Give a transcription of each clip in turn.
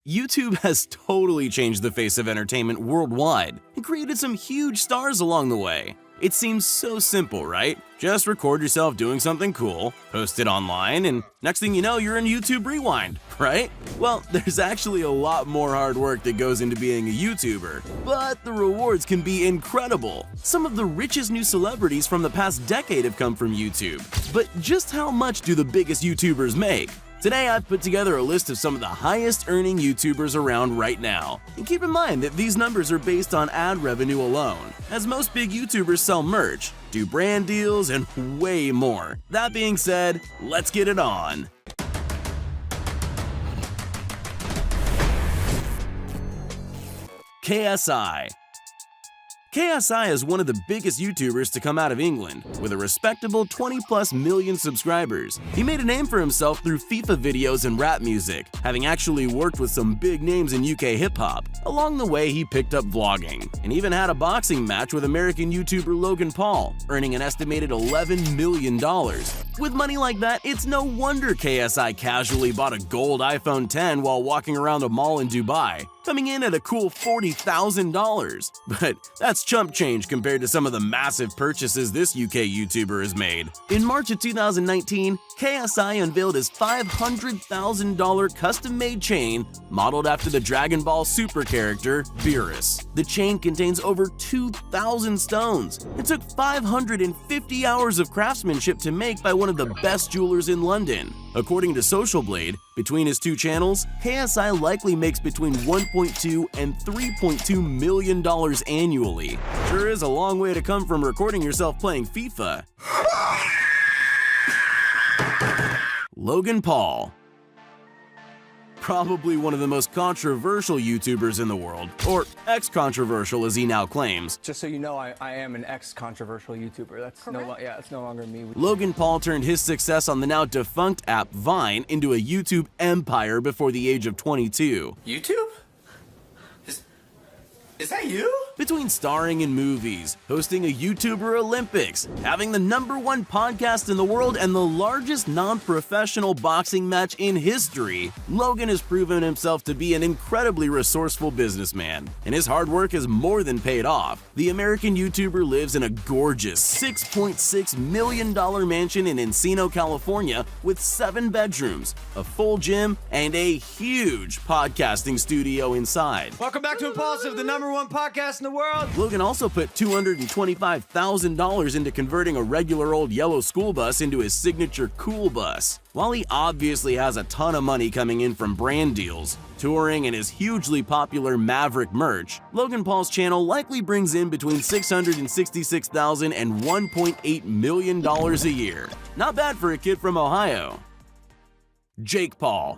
YouTube has totally changed the face of entertainment worldwide and created some huge stars along the way. It seems so simple, right? Just record yourself doing something cool, post it online, and next thing you know, you're in YouTube Rewind, right? Well, there's actually a lot more hard work that goes into being a YouTuber, but the rewards can be incredible. Some of the richest new celebrities from the past decade have come from YouTube. But just how much do the biggest YouTubers make? Today I've put together a list of some of the highest earning YouTubers around right now. And keep in mind that these numbers are based on ad revenue alone, as most big YouTubers sell merch, do brand deals, and way more. That being said, let's get it on. KSI. KSI is one of the biggest YouTubers to come out of England, with a respectable 20+ million subscribers. He made a name for himself through FIFA videos and rap music, having actually worked with some big names in UK hip-hop. Along the way, he picked up vlogging, and even had a boxing match with American YouTuber Logan Paul, earning an estimated $11 million. With money like that, it's no wonder KSI casually bought a gold iPhone X while walking around a mall in Dubai, coming in at a cool $40,000. But that's chump change compared to some of the massive purchases this UK YouTuber has made. In March of 2019, KSI unveiled his $500,000 custom-made chain modeled after the Dragon Ball Super character, Beerus. The chain contains over 2,000 stones. It took 550 hours of craftsmanship to make by one of the best jewelers in London. According to Social Blade, between his two channels, KSI likely makes between $1.2 and $3.2 million annually. Sure is a long way to come from recording yourself playing FIFA. Logan Paul. Probably one of the most controversial YouTubers in the world, or ex-controversial as he now claims. Just so you know, I am an ex-controversial YouTuber. That's no longer me. Logan Paul turned his success on the now defunct app Vine into a YouTube empire before the age of 22. YouTube? Is that you? Between starring in movies, hosting a YouTuber Olympics, having the #1 podcast in the world, and the largest non-professional boxing match in history, Logan has proven himself to be an incredibly resourceful businessman, and his hard work has more than paid off. The American YouTuber lives in a gorgeous $6.6 million mansion in Encino, California, with 7 bedrooms, a full gym, and a huge podcasting studio inside. Welcome back to Impulsive, the #1 podcast in the world. Logan also put $225,000 into converting a regular old yellow school bus into his signature cool bus. While he obviously has a ton of money coming in from brand deals, touring, and his hugely popular Maverick merch, Logan Paul's channel likely brings in between $666,000 and $1.8 million a year. Not bad for a kid from Ohio. Jake Paul.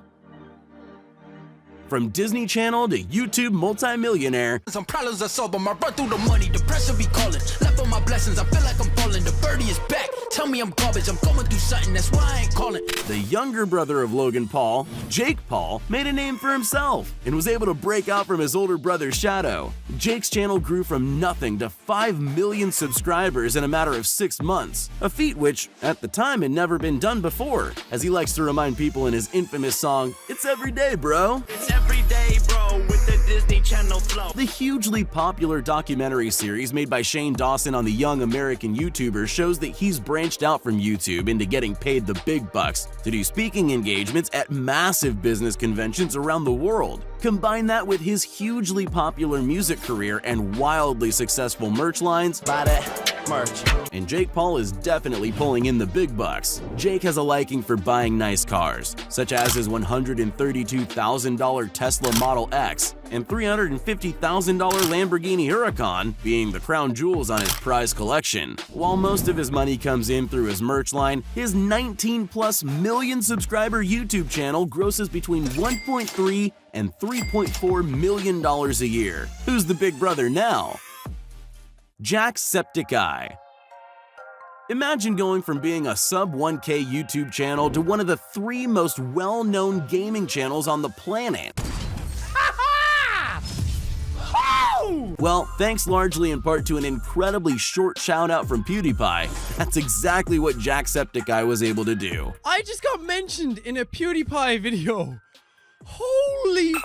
From Disney Channel to YouTube multimillionaire, some problems I solve, but I run through the money, the pressure be calling. Left on my blessings, I feel like I'm falling. The birdie is back, tell me I'm garbage, I'm going through something, that's why I ain't calling. The younger brother of Logan Paul, Jake Paul, made a name for himself and was able to break out from his older brother's shadow. Jake's channel grew from nothing to 5 million subscribers in a matter of 6 months, a feat which, at the time, had never been done before, as he likes to remind people in his infamous song, "It's every day, bro." It's every day, bro, with the Disney Channel flow. The hugely popular documentary series made by Shane Dawson on the young American YouTuber shows that he's branched out from YouTube into getting paid the big bucks to do speaking engagements at massive business conventions around the world. Combine that with his hugely popular music career and wildly successful merch lines, buy that merch, and Jake Paul is definitely pulling in the big bucks. Jake has a liking for buying nice cars, such as his $132,000 Tesla Model X and $350,000 Lamborghini Huracan being the crown jewels on his prize collection. While most of his money comes in through his merch line, his 19+ million subscriber YouTube channel grosses between $1.3 and $3.4 million a year. Who's the big brother now? Jacksepticeye. Imagine going from being a sub 1K YouTube channel to one of the 3 most well-known gaming channels on the planet. Well, thanks largely in part to an incredibly short shout-out from PewDiePie, that's exactly what Jacksepticeye was able to do. I just got mentioned in a PewDiePie video. Holy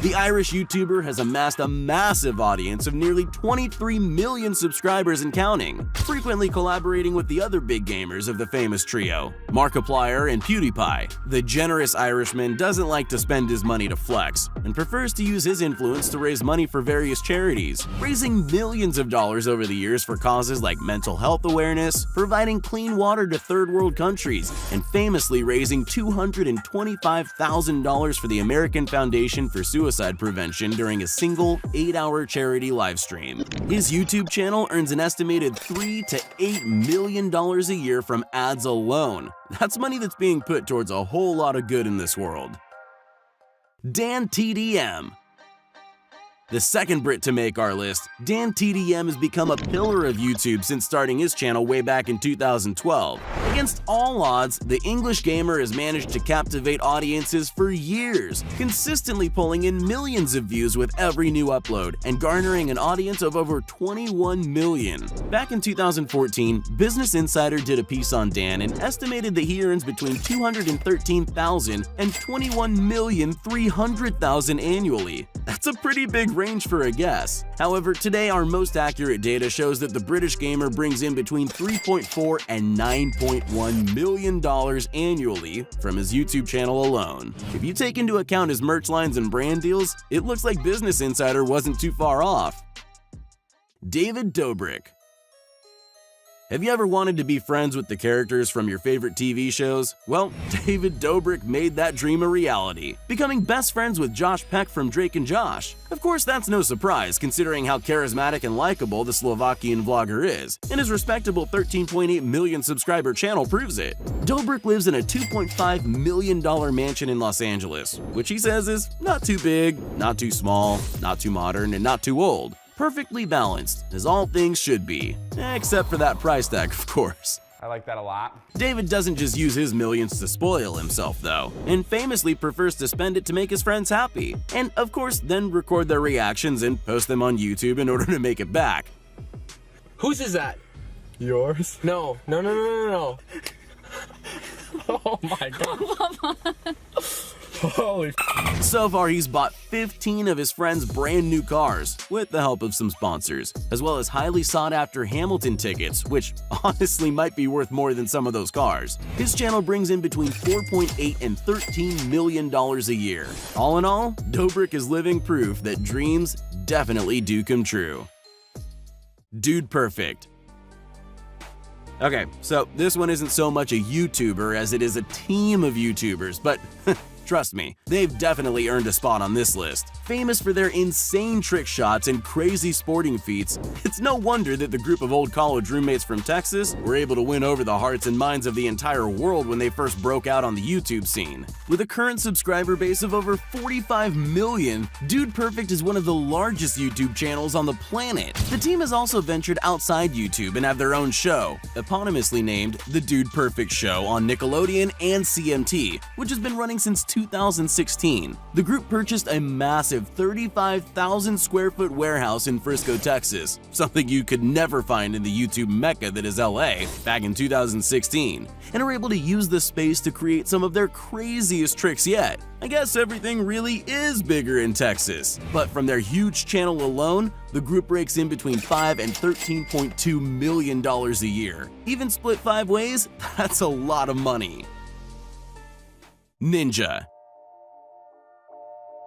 The Irish YouTuber has amassed a massive audience of nearly 23 million subscribers and counting, frequently collaborating with the other big gamers of the famous trio, Markiplier and PewDiePie. The generous Irishman doesn't like to spend his money to flex and prefers to use his influence to raise money for various charities, raising millions of dollars over the years for causes like mental health awareness, providing clean water to third world countries, and famously raising $225,000 for the American Foundation for Suicide Prevention during a single 8-hour charity livestream. His YouTube channel earns an estimated $3 to $8 million a year from ads alone. That's money that's being put towards a whole lot of good in this world. Dan TDM. The second Brit to make our list, Dan TDM has become a pillar of YouTube since starting his channel way back in 2012. Against all odds, the English gamer has managed to captivate audiences for years, consistently pulling in millions of views with every new upload and garnering an audience of over 21 million. Back in 2014, Business Insider did a piece on Dan and estimated that he earns between $213,000 and $21,300,000 annually. That's a pretty big range for a guess. However, today our most accurate data shows that the British gamer brings in between $3.4 and $9.1 million annually from his YouTube channel alone. If you take into account his merch lines and brand deals, it looks like Business Insider wasn't too far off. David Dobrik. Have you ever wanted to be friends with the characters from your favorite TV shows? Well, David Dobrik made that dream a reality, becoming best friends with Josh Peck from Drake and Josh. Of course, that's no surprise considering how charismatic and likable the Slovakian vlogger is, and his respectable 13.8 million subscriber channel proves it. Dobrik lives in a $2.5 million mansion in Los Angeles, which he says is not too big, not too small, not too modern, and not too old. Perfectly balanced, as all things should be. Except for that price tag, of course. I like that a lot. David doesn't just use his millions to spoil himself, though, and famously prefers to spend it to make his friends happy. And, of course, then record their reactions and post them on YouTube in order to make it back. Whose is that? Yours? No. Oh my god. Holy So far, he's bought 15 of his friends' brand new cars, with the help of some sponsors, as well as highly sought after Hamilton tickets, which honestly might be worth more than some of those cars. His channel brings in between $4.8 and $13 million a year. All in all, Dobrik is living proof that dreams definitely do come true. Dude Perfect. Okay, so this one isn't so much a YouTuber as it is a team of YouTubers, but trust me, they've definitely earned a spot on this list. Famous for their insane trick shots and crazy sporting feats, it's no wonder that the group of old college roommates from Texas were able to win over the hearts and minds of the entire world when they first broke out on the YouTube scene. With a current subscriber base of over 45 million, Dude Perfect is one of the largest YouTube channels on the planet. The team has also ventured outside YouTube and have their own show, eponymously named The Dude Perfect Show on Nickelodeon and CMT, which has been running since 2016. The group purchased a massive 35,000 square foot warehouse in Frisco, Texas, something you could never find in the YouTube mecca that is LA, back in 2016, and are able to use the space to create some of their craziest tricks yet. I guess everything really is bigger in Texas. But from their huge channel alone, the group breaks in between $5 and $13.2 million a year. Even split 5 ways, that's a lot of money. Ninja.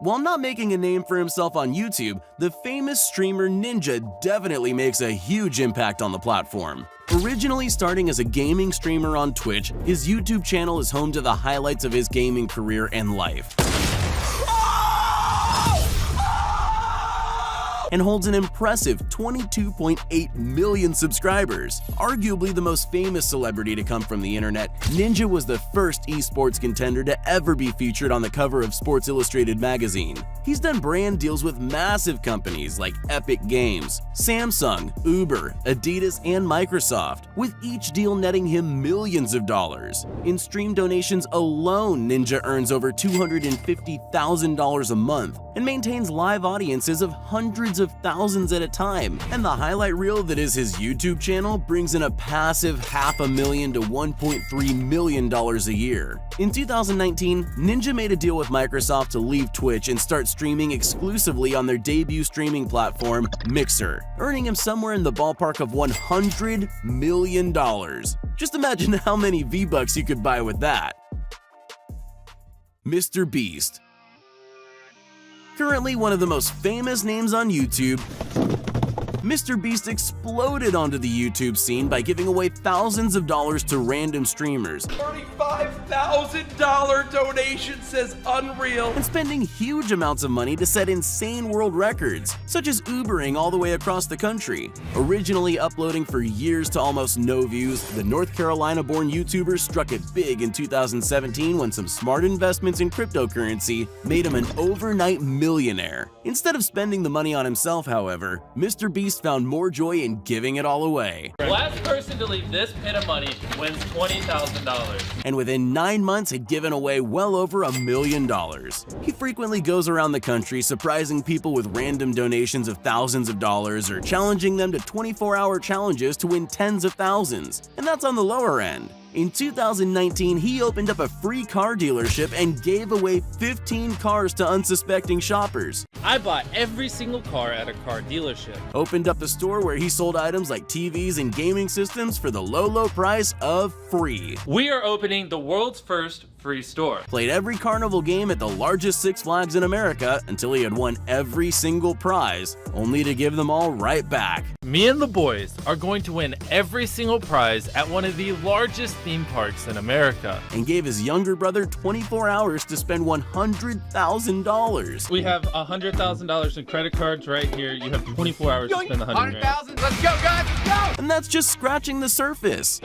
While not making a name for himself on YouTube, the famous streamer Ninja definitely makes a huge impact on the platform. Originally starting as a gaming streamer on Twitch, his YouTube channel is home to the highlights of his gaming career and life, and holds an impressive 22.8 million subscribers. Arguably the most famous celebrity to come from the internet, Ninja was the first esports contender to ever be featured on the cover of Sports Illustrated magazine. He's done brand deals with massive companies like Epic Games, Samsung, Uber, Adidas, and Microsoft, with each deal netting him millions of dollars. In stream donations alone, Ninja earns over $250,000 a month and maintains live audiences of hundreds of of thousands at a time, and the highlight reel that is his YouTube channel brings in a passive $500,000 to $1.3 million a year. In 2019, Ninja made a deal with Microsoft to leave Twitch and start streaming exclusively on their debut streaming platform, Mixer, earning him somewhere in the ballpark of $100 million. Just imagine how many V-Bucks you could buy with that. MrBeast. Currently one of the most famous names on YouTube, MrBeast exploded onto the YouTube scene by giving away thousands of dollars to random streamers. $35,000 donation says unreal. And spending huge amounts of money to set insane world records, such as Ubering all the way across the country. Originally uploading for years to almost no views, the North Carolina-born YouTuber struck it big in 2017 when some smart investments in cryptocurrency made him an overnight millionaire. Instead of spending the money on himself, however, MrBeast found more joy in giving it all away. Last person to leave this pit of money wins $20,000. And within 9 months had given away well over $1 million. He frequently goes around the country surprising people with random donations of thousands of dollars or challenging them to 24-hour challenges to win tens of thousands, and that's on the lower end. In 2019, he opened up a free car dealership and gave away 15 cars to unsuspecting shoppers. I bought every single car at a car dealership. Opened up a store where he sold items like TVs and gaming systems for the low price of free. We are opening the world's first free store. Played every carnival game at the largest Six Flags in America until he had won every single prize, only to give them all right back. Me and the boys are going to win every single prize at one of the largest theme parks in America. And gave his younger brother 24 hours to spend $100,000. We have $100,000 in credit cards right here. You have 24 hours to spend the $100,000. Let's go, guys, let's go! And that's just scratching the surface.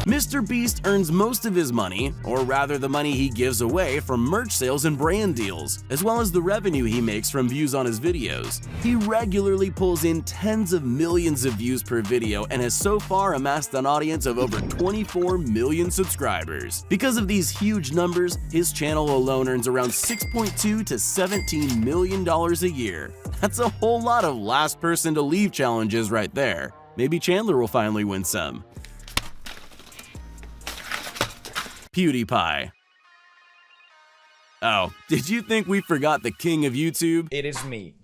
MrBeast earns most of his money, or rather the money he gives away, from merch sales and brand deals, as well as the revenue he makes from views on his videos. He regularly pulls in tens of millions of views per video and has so far amassed an audience of over 24 million subscribers. Because of these huge numbers, his channel alone earns around $6.2 to $17 million a year. That's a whole lot of last person to leave challenges right there. Maybe Chandler will finally win some. PewDiePie. Oh, did you think we forgot the king of YouTube? It is me.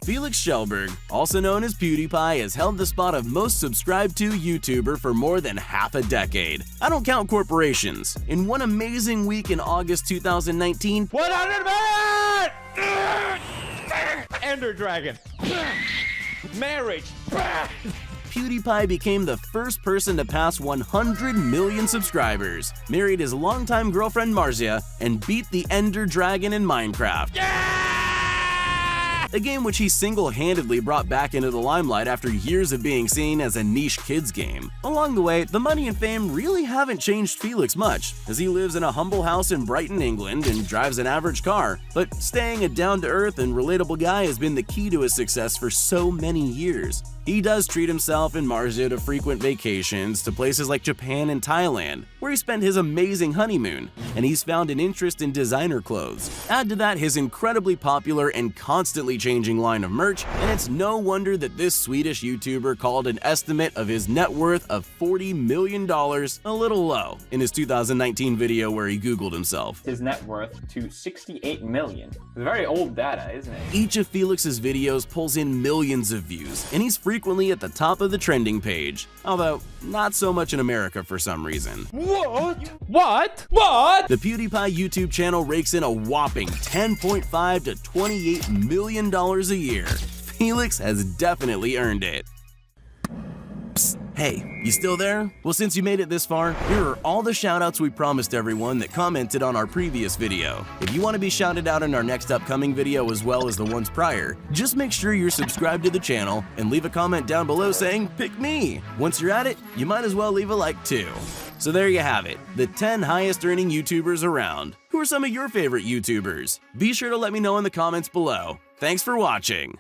Felix Schellberg, also known as PewDiePie, has held the spot of most subscribed to YouTuber for more than half a decade. I don't count corporations. In one amazing week in August 2019, 100 million! Ender Dragon. Marriage. PewDiePie became the first person to pass 100 million subscribers, married his longtime girlfriend Marzia, and beat the Ender Dragon in Minecraft. A game which he single-handedly brought back into the limelight after years of being seen as a niche kids game. Along the way, the money and fame really haven't changed Felix much, as he lives in a humble house in Brighton, England, and drives an average car. But staying a down-to-earth and relatable guy has been the key to his success for so many years. He does treat himself and Marzia to frequent vacations to places like Japan and Thailand, where he spent his amazing honeymoon, and he's found an interest in designer clothes. Add to that his incredibly popular and constantly changing line of merch, and it's no wonder that this Swedish YouTuber called an estimate of his net worth of $40 million a little low in his 2019 video where he Googled himself. His net worth to 68 million. Very old data, isn't it? Each of Felix's videos pulls in millions of views, and he's frequently at the top of the trending page, although not so much in America for some reason. What? The PewDiePie YouTube channel rakes in a whopping $10.5 to $28 million a year. Felix has definitely earned it. Psst, hey, you still there? Well, since you made it this far, here are all the shoutouts we promised everyone that commented on our previous video. If you want to be shouted out in our next upcoming video as well as the ones prior, just make sure you're subscribed to the channel and leave a comment down below saying, "Pick me." Once you're at it, you might as well leave a like too. So there you have it, the 10 highest earning YouTubers around. Who are some of your favorite YouTubers? Be sure to let me know in the comments below. Thanks for watching.